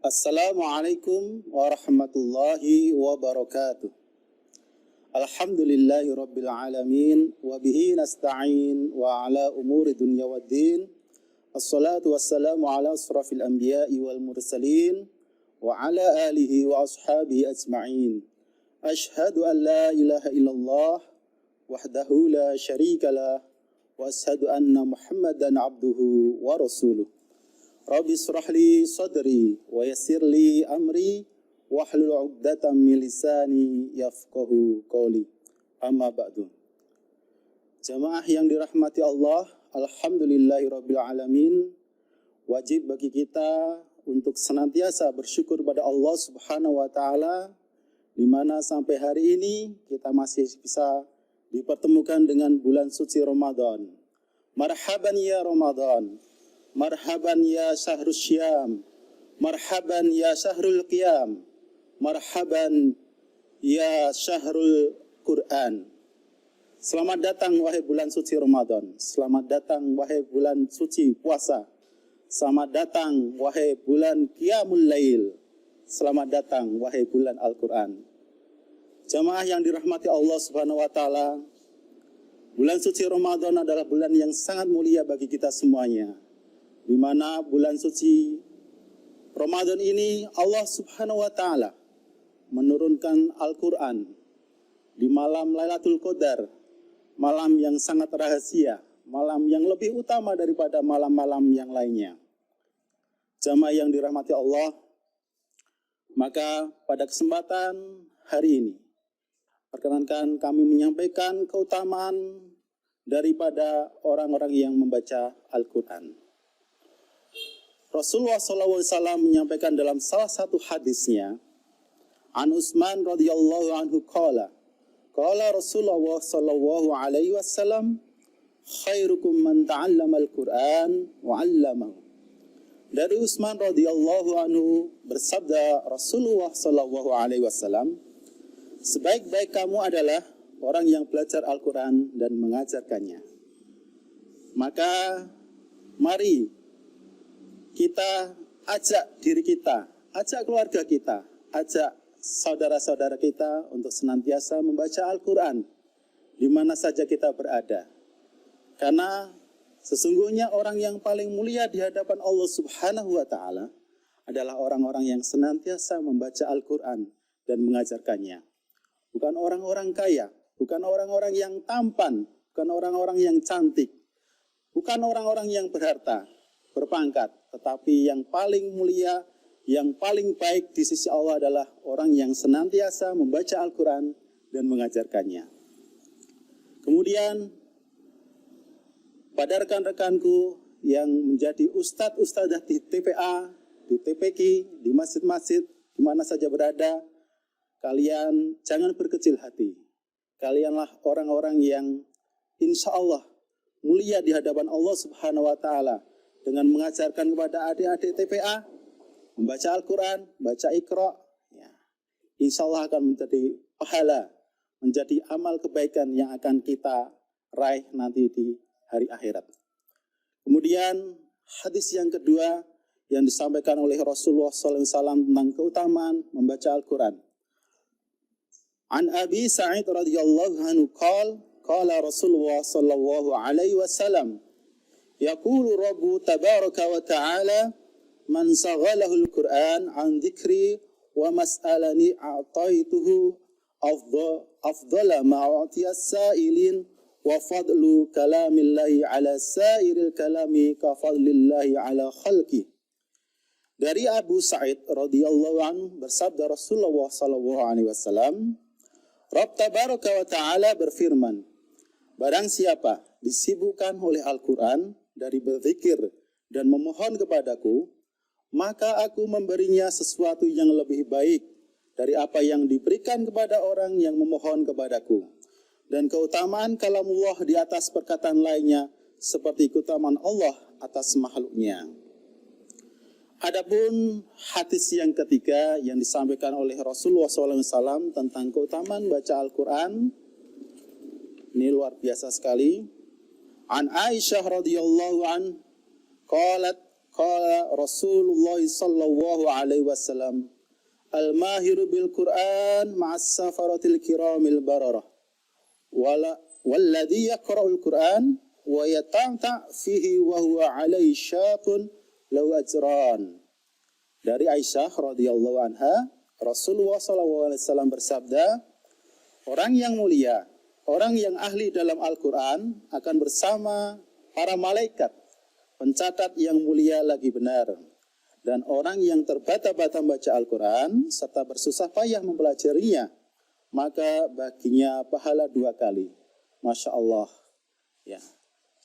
Assalamualaikum warahmatullahi wabarakatuh. Alhamdulillahi rabbil alamin wa bihi nasta'in wa ala umuri dunya waddin. Assalatu wassalamu ala asrafil anbiya'i wal mursalin wa ala alihi wa ashabihi ajma'in. Ashhadu an la ilaha illallah wahdahu la syarikalah wa ashhadu anna Muhammadan abduhu wa rasuluh. Rabbi israh li sadri wa yassir li amri wahlul 'uqdatam min lisani yafqahu qawli. Amma ba'du. Jamaah yang dirahmati Allah, alhamdulillahirabbil alamin. Wajib bagi kita untuk senantiasa bersyukur pada Allah Subhanahu wa taala di mana sampai hari ini kita masih bisa dipertemukan dengan bulan suci Ramadan. Marhaban ya Ramadan. Marhaban ya syahrul syam, marhaban ya syahrul qiyam, marhaban ya syahrul Quran. Selamat datang wahai bulan suci Ramadan, selamat datang wahai bulan suci puasa, selamat datang wahai bulan qiyamul lail, selamat datang wahai bulan Al-Quran. Jamaah yang dirahmati Allah Subhanahu wa taala, bulan suci Ramadan adalah bulan yang sangat mulia bagi kita semuanya. Di mana bulan suci Ramadan ini Allah Subhanahu wa taala menurunkan Al-Qur'an di malam Lailatul Qadar, malam yang sangat rahasia, malam yang lebih utama daripada malam-malam yang lainnya. Jamaah yang dirahmati Allah, maka pada kesempatan hari ini perkenankan kami menyampaikan keutamaan daripada orang-orang yang membaca Al-Qur'an. Rasulullah SAW menyampaikan dalam salah satu hadisnya, An Utsman radhiyallahu anhu qala Rasulullah sallallahu alaihi wasallam, khairukum man ta'allama al-Qur'an wa 'allamahu. Dari Utsman radhiyallahu anhu bersabda Rasulullah sallallahu alaihi wasallam, sebaik-baik kamu adalah orang yang belajar Al-Qur'an dan mengajarkannya. Maka mari kita ajak diri kita, ajak keluarga kita, ajak saudara-saudara kita untuk senantiasa membaca Al-Quran di mana saja kita berada. Karena sesungguhnya orang yang paling mulia di hadapan Allah Subhanahu wa taala adalah orang-orang yang senantiasa membaca Al-Quran dan mengajarkannya. Bukan orang-orang kaya, bukan orang-orang yang tampan, bukan orang-orang yang cantik, bukan orang-orang yang berharta, berpangkat, tetapi yang paling mulia, yang paling baik di sisi Allah adalah orang yang senantiasa membaca Al-Quran dan mengajarkannya. Kemudian, pada rekan-rekanku yang menjadi ustadz-ustadzah di TPA, di TPQ, di masjid-masjid, di mana saja berada, kalian jangan berkecil hati. Kalianlah orang-orang yang insya Allah mulia di hadapan Allah Subhanahu wa taala dengan mengajarkan kepada adik-adik TPA membaca Al-Quran, baca Iqra, ya, insya Allah akan menjadi pahala, menjadi amal kebaikan yang akan kita raih nanti di hari akhirat. Kemudian hadis yang kedua yang disampaikan oleh Rasulullah SAW tentang keutamaan membaca Al-Quran. An Abi Sa'id radhiyallahu anhu qala Rasulullah sallallahu alaihi wasallam, yaqulu Rabbu tabaraka wa ta'ala, man saghalahul Qur'an an dzikri wa mas'alani a'taituhu afdala ma'atiyas sa'ilin wa fadlu kalamillahi ala sa'iril kalami ka fadlillahi ala khalqi. Dari Abu Sa'id radhiyallahu anhu bersabda Rasulullah sallallahu alaihi wasallam, Rabb tabaraka wa ta'ala berfirman, barang siapa disibukkan oleh Al-Quran dari berzikir dan memohon kepadaku, maka aku memberinya sesuatu yang lebih baik dari apa yang diberikan kepada orang yang memohon kepadaku. Dan keutamaan kalamullah di atas perkataan lainnya seperti keutamaan Allah atas makhluknya. Adapun hadis yang ketiga yang disampaikan oleh Rasulullah SAW tentang keutamaan baca Al-Quran, ini luar biasa sekali. An Aisyah radhiyallahu an qalat qala Rasulullah sallallahu alaihi wasallam al-mahiru bil Qur'an ma'as safaratil kiramil bararah walladhi yaqra'ul Qur'an wa yata'ta fihi wa huwa alaihi syaqun lahu ajran. Dari Aisyah radhiyallahu anha, Rasulullah sallallahu alaihi wasallam bersabda, orang yang mulia, orang yang ahli dalam Al-Qur'an akan bersama para malaikat pencatat yang mulia lagi benar. Dan orang yang terbata-bata membaca Al-Quran serta bersusah payah mempelajarinya, maka baginya pahala 2 kali. Masya Allah. Ya.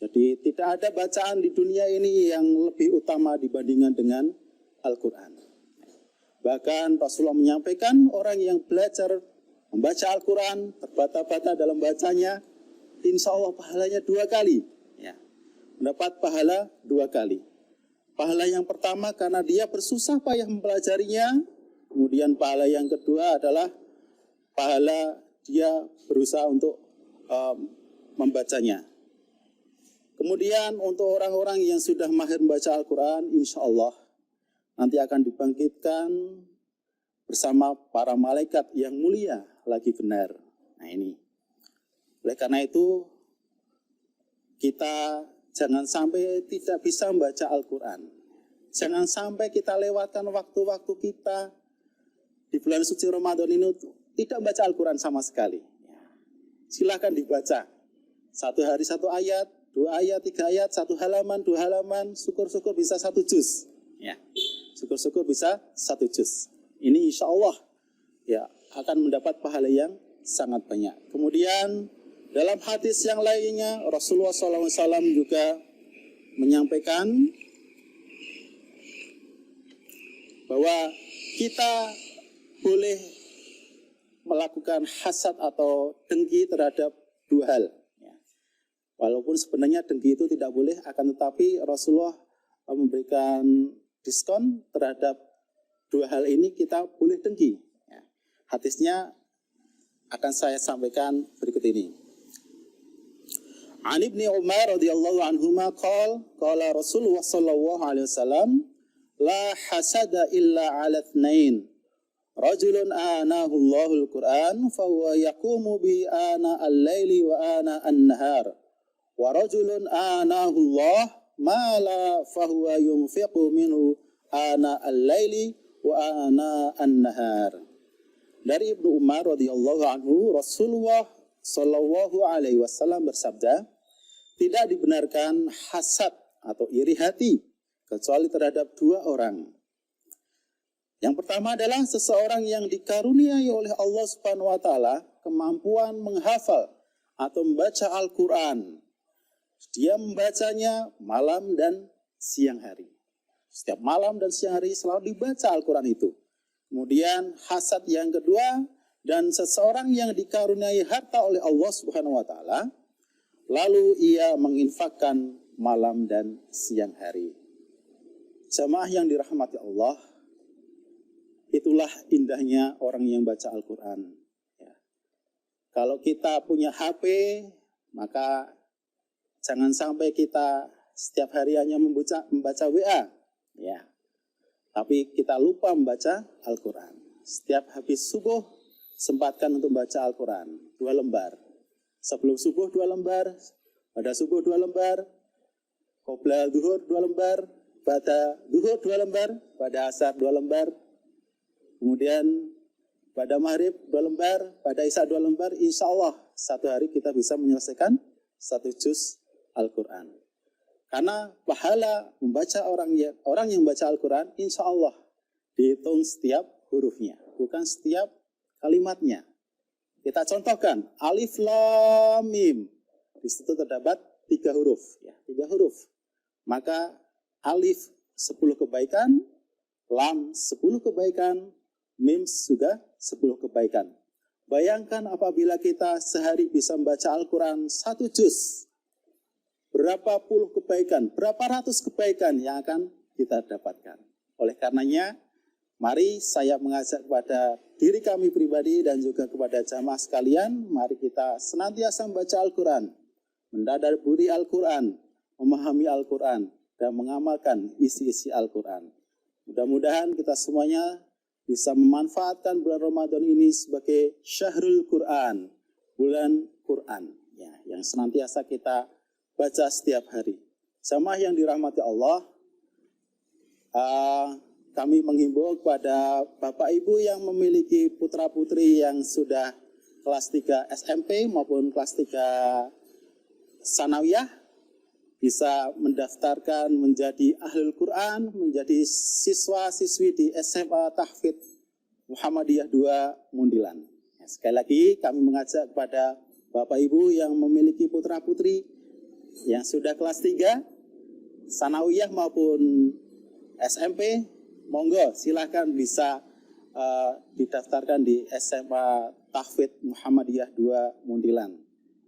Jadi tidak ada bacaan di dunia ini yang lebih utama dibandingkan dengan Al-Quran. Bahkan Rasulullah menyampaikan orang yang belajar membaca Al-Quran, terbata-bata dalam bacanya, insya Allah pahalanya 2 kali. Ya. Mendapat pahala 2 kali. Pahala yang pertama karena dia bersusah payah mempelajarinya. Kemudian pahala yang kedua adalah pahala dia berusaha untuk membacanya. Kemudian untuk orang-orang yang sudah mahir membaca Al-Quran, insya Allah nanti akan dibangkitkan bersama para malaikat yang mulia lagi benar. Nah ini. Oleh karena itu, kita jangan sampai tidak bisa membaca Al-Quran. Jangan sampai kita lewatkan waktu-waktu kita di bulan suci Ramadan ini tidak membaca Al-Quran sama sekali. Silakan dibaca. 1 hari 1 ayat, 2 ayat, 3 ayat, 1 halaman, 2 halaman, syukur-syukur bisa 1 juz. Ya. Syukur-syukur bisa 1 juz. Ini insya Allah ya akan mendapat pahala yang sangat banyak. Kemudian dalam hadis yang lainnya, Rasulullah SAW juga menyampaikan bahwa kita boleh melakukan hasad atau dengki terhadap 2 hal. Walaupun sebenarnya dengki itu tidak boleh, akan tetapi Rasulullah memberikan diskon terhadap 2 hal ini kita boleh dengki. Hadisnya akan saya sampaikan berikut ini. An Ibni Umar radhiyallahu anhuma qala Rasulullah sallallahu alaihi wasallam la hasada illa 'ala itsnain rajulun anahu Allahul Qur'an fa huwa yaqumu bi ana al-laili wa ana an-nahar wa rajulun anahu Allah ma la fa huwa yunfiqu minhu ana al-laili wa ana an-nahar. Dari Ibnu Umar radhiyallahu anhu, Rasulullah sallallahu alaihi wasallam bersabda, tidak dibenarkan hasad atau iri hati kecuali terhadap 2 orang. Yang pertama adalah seseorang yang dikaruniai oleh Allah Subhanahu wa taala kemampuan menghafal atau membaca Al-Qur'an. Dia membacanya malam dan siang hari. Setiap malam dan siang hari selalu dibaca Al-Qur'an itu. Kemudian hasad yang kedua, dan seseorang yang dikaruniai harta oleh Allah Subhanahu wa taala lalu ia menginfakkan malam dan siang hari. Jamaah yang dirahmati Allah, itulah indahnya orang yang baca Al-Quran. Ya. Kalau kita punya HP, maka jangan sampai kita setiap hari hanya membaca WA. Ya. Tapi kita lupa membaca Al-Quran. Setiap habis subuh, sempatkan untuk membaca Al-Quran. 2 lembar. Sebelum subuh 2 lembar, pada subuh 2 lembar, qobla duhur 2 lembar, pada duhur 2 lembar, pada asar 2 lembar, kemudian pada maghrib 2 lembar, pada isya 2 lembar, insya Allah 1 hari kita bisa menyelesaikan 1 juz Al-Quran. Karena pahala membaca orang yang baca Al-Quran, insya Allah dihitung setiap hurufnya, bukan setiap kalimatnya. Kita contohkan, alif lam mim. Di situ terdapat 3 huruf. Ya, 3 huruf. Maka alif 10 kebaikan, lam 10 kebaikan, mim juga 10 kebaikan. Bayangkan apabila kita sehari bisa membaca Al-Quran 1 juz. Berapa puluh kebaikan, berapa ratus kebaikan yang akan kita dapatkan. Oleh karenanya, mari saya mengajak kepada diri kami pribadi dan juga kepada jamaah sekalian, mari kita senantiasa membaca Al-Quran, mendadaburi Al-Quran, memahami Al-Quran, dan mengamalkan isi-isi Al-Quran. Mudah-mudahan kita semuanya bisa memanfaatkan bulan Ramadan ini sebagai Syahrul Quran, bulan Quran, ya, yang senantiasa kita baca setiap hari. Sama yang dirahmati Allah, kami menghimbau kepada Bapak Ibu yang memiliki putra-putri yang sudah kelas 3 SMP maupun kelas 3 Sanawiyah, bisa mendaftarkan menjadi Ahlul Quran, menjadi siswa-siswi di SMA Tahfidz Muhammadiyah 2 Mundilan. Ya, sekali lagi kami mengajak kepada Bapak Ibu yang memiliki putra-putri yang sudah kelas 3 Sanawiyah maupun SMP, monggo silahkan bisa didaftarkan di SMA Tahfidz Muhammadiyah 2 Mundilan.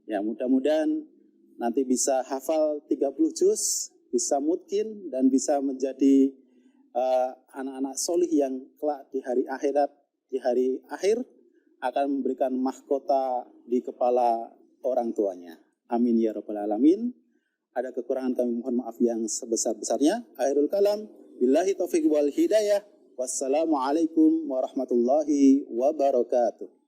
Ya, mudah-mudahan nanti bisa hafal 30 juz, bisa mutkin, dan bisa menjadi anak-anak solih yang kelak di hari akhirat, di hari akhir akan memberikan mahkota di kepala orang tuanya. Amin ya rabbal alamin. Ada kekurangan kami mohon maaf yang sebesar-besarnya. Akhirul kalam, billahi taufiq wal hidayah. Wassalamualaikum warahmatullahi wabarakatuh.